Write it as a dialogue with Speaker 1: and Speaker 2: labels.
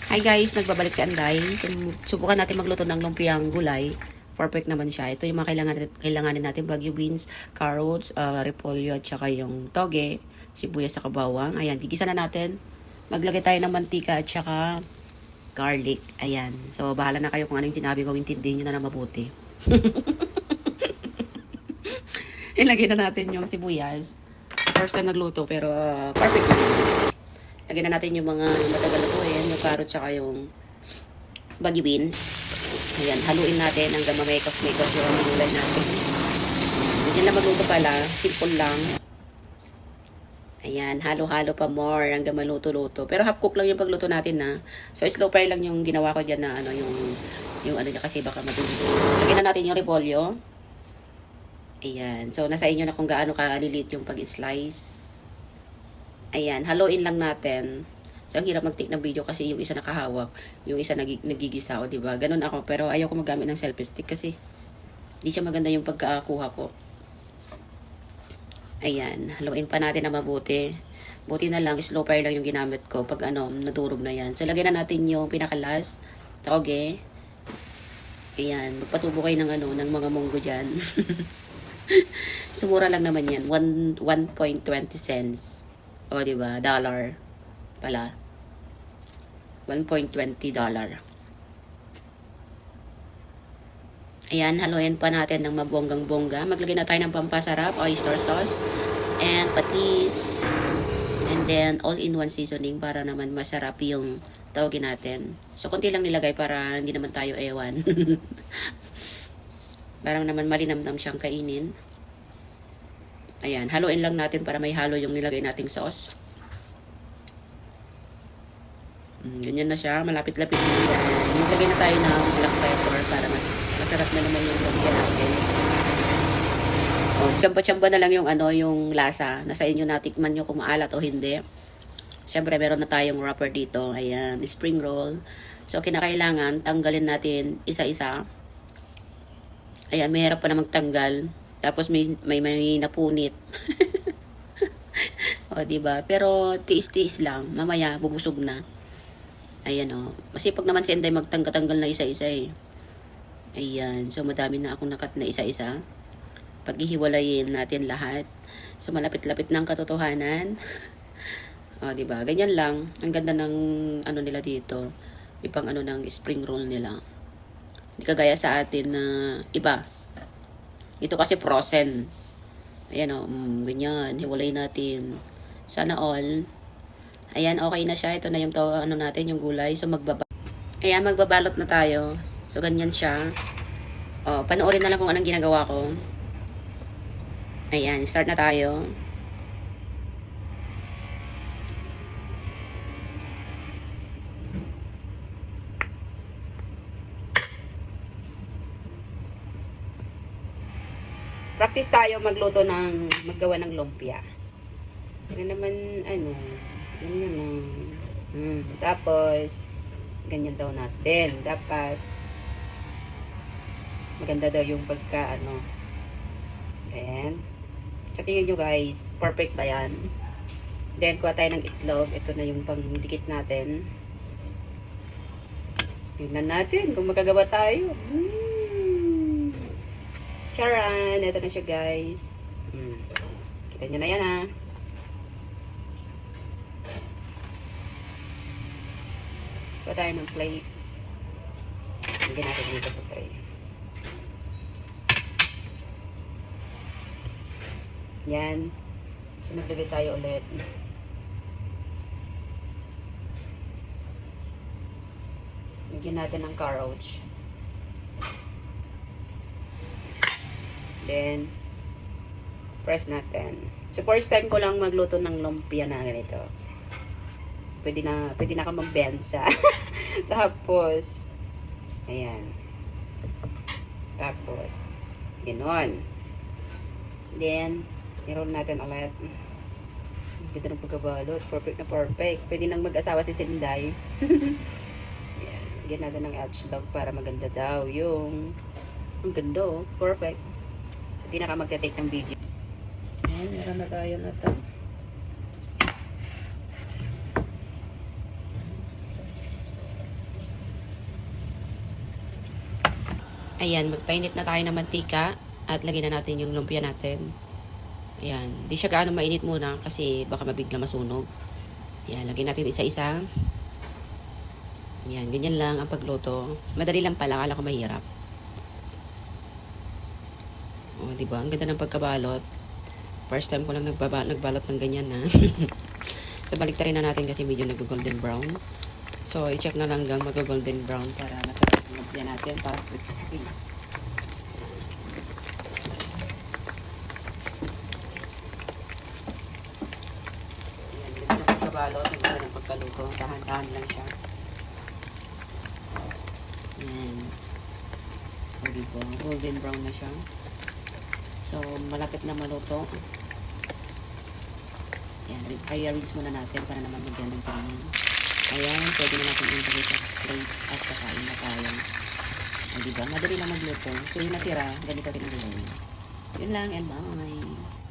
Speaker 1: Hi guys, nagbabalik si Anday. Subukan natin magluto ng lumpiang gulay. Perfect naman siya. Ito yung mga kailanganin natin. Baguio beans, carrots, repolyo, at saka yung toge, sibuyas sa bawang. Ayan, gigisa na natin. Maglagay tayo ng mantika at saka garlic. Ayan. So, bahala na kayo kung ano yung sinabi ko. Intindihin nyo na na mabuti. Ilagay na natin yung sibuyas. First time nagluto, pero perfect naman. Lagyan na natin yung mga matagal lutuin, yung carrot tsaka yung baggy beans. Ayan, haluin natin hanggang mamekos-mekos yung gulay natin. Hindi lang magluto pala, simple lang. Ayan, halo-halo pa more hanggang maluto-luto. Pero half cook lang yung pagluto natin na. So slow fry lang yung ginawa ko dyan na ano, yung ano niya kasi baka matuloy. Lagyan na natin yung repolyo. Ayan, so nasa inyo na kung gaano kaliliit yung pag-slice. Ayan, haluin lang natin. So, ang hirap mag-take ng video kasi yung isa nakahawak, yung isa nagigisa, o diba? Ganun ako, pero ayaw ko magamit ng selfie stick kasi di siya maganda yung pagkakuha ko. Ayan, haluin pa natin na mabuti. Buti na lang, slow fire lang yung ginamit ko pag ano, nadurog na yan. So, lagyan na natin yung pinakalas, toge. Ayan, magpatubo kayo ng ano, ng mga munggo dyan. Sumura lang naman yan, 1.20 cents. O, diba? Dollar pala. $1.20. Ayan, haluin pa natin ng mabonggang-bongga. Maglagay na tayo ng pampasarap, oyster sauce, and patis. And then, all-in-one seasoning para naman masarap yung tawagin natin. So, konti lang nilagay para hindi naman tayo ewan. Para naman malinamnam siyang kainin. Ayan, haluin lang natin para may halo yung nilagay nating sauce. Ganyan na siya, malapit-lapit na yan. Maglagay na tayo ng black pepper para masarap na naman yung lumpia natin. Tsamba-tsamba na lang yung ano, yung lasa. Nasa inyo natikman nyo kung maalat o hindi. Siyempre, meron na tayong wrapper dito. Ayan, spring roll. So, kinakailangan, tanggalin natin isa-isa. Ayan, may hirap pa na magtanggal. Tapos may napunit. O, diba? Pero tiis-tiis lang. Mamaya, bubusog na. Ayan, o. Masipag naman si Enday magtanggal na isa-isa eh. Ayan. So, madami na akong nakat na isa-isa. Paghihiwalayin natin lahat. So, malapit-lapit ng katotohanan. O, diba? Ganyan lang. Ang ganda ng ano nila dito. Ipang ano ng spring roll nila. Hindi kagaya sa atin na iba. Ito kasi frozen. Ayan o, ganyan. Hiwalay natin. Sana all. Ayan, okay na siya. Ito na yung ano natin, yung gulay. So, Ayan, magbabalot na tayo. So, ganyan siya. O, panoorin na lang kung anong ginagawa ko. Ayan, start na tayo. Practice tayo magluto maggawa ng lumpia. Yan naman, ano, ganyan lang. Tapos, ganyan daw natin. Dapat, maganda daw yung pagka, ano. Then, sa tingin nyo guys, perfect ba yan? Then, kuha tayo ng itlog. Ito na yung pangdikit natin. Tingnan natin kung magagawa tayo. Charan! Ito na siya guys. Kita nyo na yan ha. Kuha tayo ng plate. Lagyan natin dito sa tray. Yan. So maglagay tayo ulit. Lagyan natin ng carrots. Then, press natin. So, first time ko lang magluto ng lumpia na ganito. Pwede na ka magbensa. Tapos, ayan. Tapos, ganoon. Then, i-roll natin ulit. Ganda ng pagkabalot. Perfect na perfect. Pwede nang mag-asawa si Sinday. Ayan. Lagyan natin ng H-dog para maganda daw yung ang ganda oh. Perfect. Hindi na ka magte-take ng video. Ayan, meron na tayo na ito. Ayan, magpainit na tayo ng mantika at lagyan na natin yung lumpia natin. Ayan, di siya gaano mainit muna kasi baka mabigla masunog. Ayan, lagyan natin isa-isa. Ayan, ganyan lang ang pagluto. Madali lang pala, akala ko mahirap. O, diba? Ang ganda ng pagkabalot. First time ko lang nagbalot ng ganyan na. So, baliktarin na natin kasi medyo nag-golden brown. So, i-check na lang hanggang mag-golden brown para masarap yung lumpia natin, para crispy. Ayan, ganda ng pagkabalot, ang ganda ng pagkaluto. Dahan-dahan lang siya. Ayan. O, diba? Golden brown na siya. So, malapit na maluto. Ayan, i-arrange muna natin para naman magyan ng tingin. Ayan, pwede na natin ilagay sa plate at kakain na tayo. O, diba? Madali na magluto. So, yung natira, ganito rin ang gawin. Yun lang, and bye!